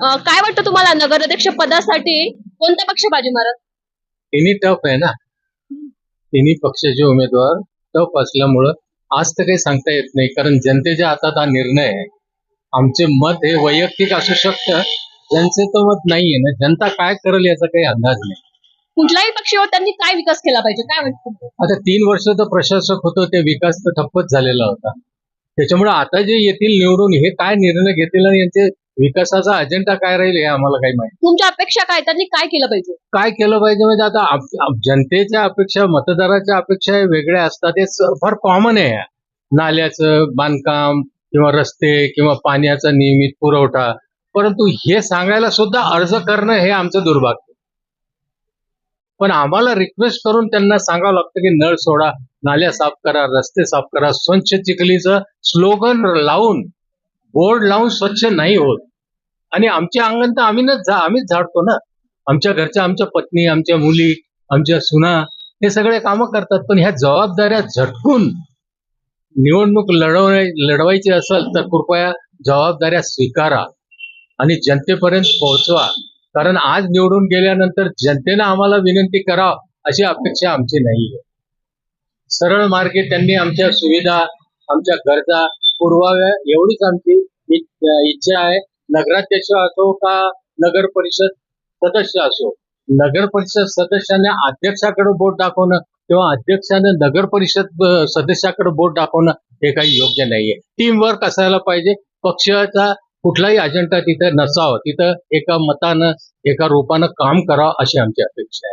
काय वाटतं तुम्हाला नगराध्यक्ष पदासाठी कोणता पक्ष बाजी मारत? तिन्ही टफ आहे ना, तिन्ही पक्षाचे उमेदवार टफ असल्यामुळं आज तर काही सांगता येत नाही, कारण जनतेच्या हातात हा निर्णय आहे. आमचे मत हे वैयक्तिक असू शकतं, जनतेचं मत नाहीये ना. जनता काय करेल याचा काही अंदाज नाही. कुठलाही पक्ष येऊ त्यांनी काय विकास केला पाहिजे काय वाटतं? आता 3 वर्ष तर प्रशासक होतो, ते विकास तर ठप्पच झालेला होता. त्याच्यामुळे आता जे येतील निवडून हे काय निर्णय घेतील आणि यांचे विकासाचा अजेंडा काय राहील हे आम्हाला काही माहिती. तुमच्या अपेक्षा काय त्यांनी काय केलं पाहिजे? काय केलं पाहिजे म्हणजे आता जनतेच्या अपेक्षा, मतदाराच्या अपेक्षा हे वेगळ्या असतात. हे फार कॉमन आहे. नाल्याचं बांधकाम किंवा रस्ते किंवा पाण्याचा नियमित पुरवठा, परंतु हे सांगायला सुद्धा अर्ज करणं हे आमचं दुर्भाग्य. पण आम्हाला रिक्वेस्ट करून त्यांना सांगावं लागतं की नळ सोडा, नाल्या साफ करा, रस्ते साफ करा. स्वच्छ चिखलीचं स्लोगन लावून, बोर्ड लावून स्वच्छ नाही होत. आणि आमचे अंगण तर आम्हीच झाडतो ना. आमच्या घरच्या, आमच्या पत्नी, आमच्या मुली, आमच्या सुना हे सगळे कामं करतात. पण ह्या जबाबदाऱ्या झटकून निवडणूक लढवायची असेल तर कृपया जबाबदाऱ्या स्वीकारा आणि जनतेपर्यंत पोहोचवा. कारण आज निवडून गेल्यानंतर जनतेनं आम्हाला विनंती करावं अशी अपेक्षा आमची नाहीये. सरळ मार्गे त्यांनी आमच्या सुविधा, आमच्या गरजा पुरवाव्या एवढीच आमची इच्छा आहे. नगराध्यक्ष असो का नगर परिषद सदस्य असो, नगर परिषद सदस्याने अध्यक्षाकडे बोट दाखवणं किंवा अध्यक्षाने नगर परिषद सदस्याकडे बोट दाखवणं हे काही योग्य नाहीये. टीम वर्क असायला पाहिजे. पक्षाचा कुठलाही अजेंडा तिथे नसावं. तिथं एका मतानं, एका रूपानं काम करावं अशी आमची अपेक्षा आहे.